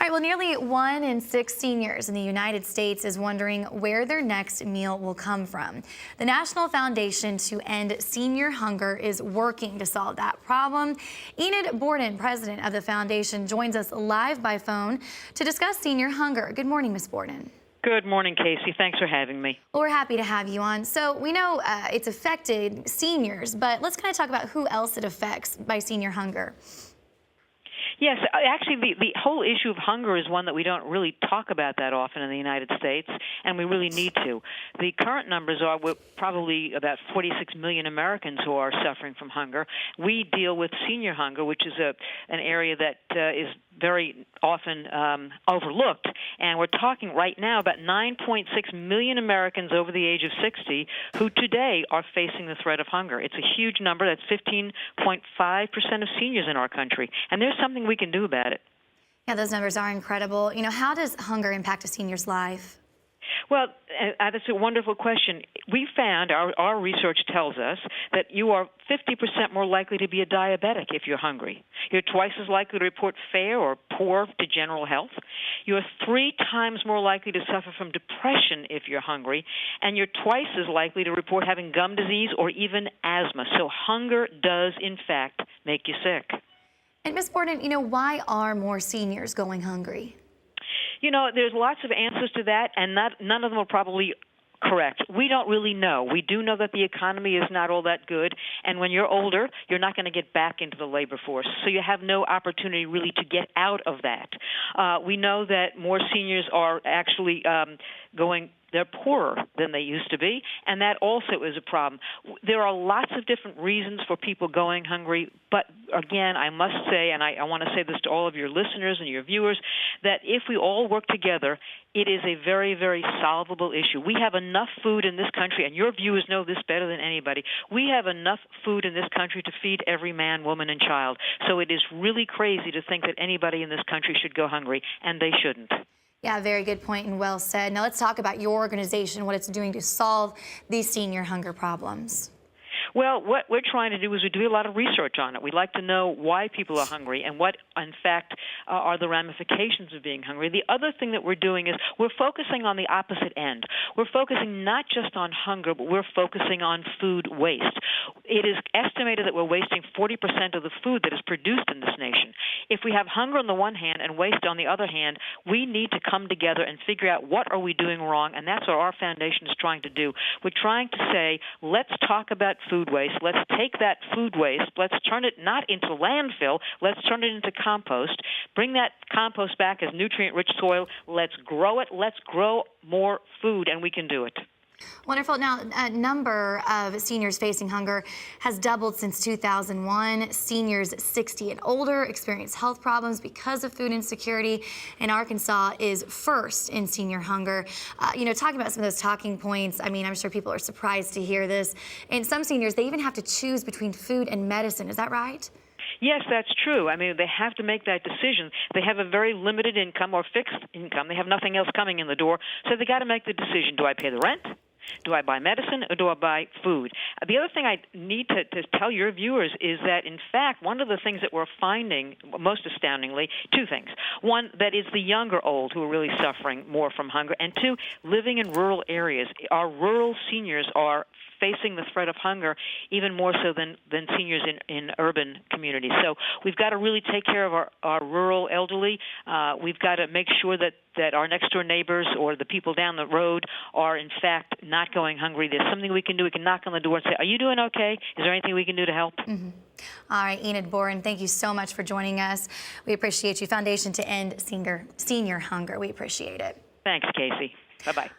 All right, well, nearly 1 in 6 seniors in the United States is wondering where their next meal will come from. The National Foundation to End Senior Hunger is working to solve that problem. Enid Borden, president of the foundation, joins us live by phone to discuss senior hunger. Good morning, Ms. Borden. Good morning, Casey. Thanks for having me. Well, we're happy to have you on. So we know it's affected seniors, but let's kind of talk about who else it affects by senior hunger. Yes, actually, the whole issue of hunger is one that we don't really talk about that often in the United States, and we really need to. The current numbers are we're probably about 46 million Americans who are suffering from hunger. We deal with senior hunger, which is an area that is very often overlooked, and we're talking right now about 9.6 million Americans over the age of 60 who today are facing the threat of hunger. It's a huge number. That's 15.5% of seniors in our country, and there's something we can do about it. Yeah, those numbers are incredible. You know, how does hunger impact a senior's life? Well, that's a wonderful question. We found, our research tells us, that you are 50% more likely to be a diabetic if you're hungry. You're twice as likely to report fair or poor to general health. You're 3 times more likely to suffer from depression if you're hungry, and you're twice as likely to report having gum disease or even asthma. So hunger does, in fact, make you sick. And Ms. Borden, you know, why are more seniors going hungry? You know, there's lots of answers to that, and none of them are probably correct. We don't really know. We do know that the economy is not all that good, and when you're older, you're not going to get back into the labor force, so you have no opportunity really to get out of that. We know that more seniors are actually they're poorer than they used to be, and that also is a problem. There are lots of different reasons for people going hungry, but again, I must say, and I want to say this to all of your listeners and your viewers, that if we all work together, it is a very, very solvable issue. We have enough food in this country, and your viewers know this better than anybody. We have enough food in this country to feed every man, woman, and child. So it is really crazy to think that anybody in this country should go hungry, and they shouldn't. Yeah, very good point and well said. Now let's talk about your organization, what it's doing to solve these senior hunger problems. Well, what we're trying to do is we do a lot of research on it. We like to know why people are hungry and what, in fact, are the ramifications of being hungry. The other thing that we're doing is we're focusing on the opposite end. We're focusing not just on hunger, but we're focusing on food waste. It is estimated that we're wasting 40% of the food that is produced in this nation. If we have hunger on the one hand and waste on the other hand, we need to come together and figure out what are we doing wrong, and that's what our foundation is trying to do. We're trying to say, let's talk about food waste. Let's take that food waste, let's turn it not into landfill, let's turn it into compost, bring that compost back as nutrient-rich soil, let's grow it, let's grow more food, and we can do it. Wonderful. Now, a number of seniors facing hunger has doubled since 2001. Seniors 60 and older experience health problems because of food insecurity, and Arkansas is first in senior hunger. You know, talking about some of those talking points, I mean, I'm sure people are surprised to hear this. And some seniors, they even have to choose between food and medicine. Is that right? Yes, that's true. I mean, they have to make that decision. They have a very limited income or fixed income. They have nothing else coming in the door, so they got to make the decision. Do I pay the rent? Do I buy medicine or do I buy food? The other thing I need to tell your viewers is that, in fact, one of the things that we're finding, most astoundingly, 2 things. One, that is the younger old who are really suffering more from hunger, and 2, living in rural areas. Our rural seniors are facing the threat of hunger even more so than seniors in urban communities. So we've got to really take care of our rural elderly. We've got to make sure that our next-door neighbors or the people down the road are, in fact, not going hungry. There's something we can do. We can knock on the door and say, are you doing okay? Is there anything we can do to help? Mm-hmm. All right, Enid Borden, thank you so much for joining us. We appreciate you. Foundation to End Senior Hunger. We appreciate it. Thanks, Casey. Bye-bye.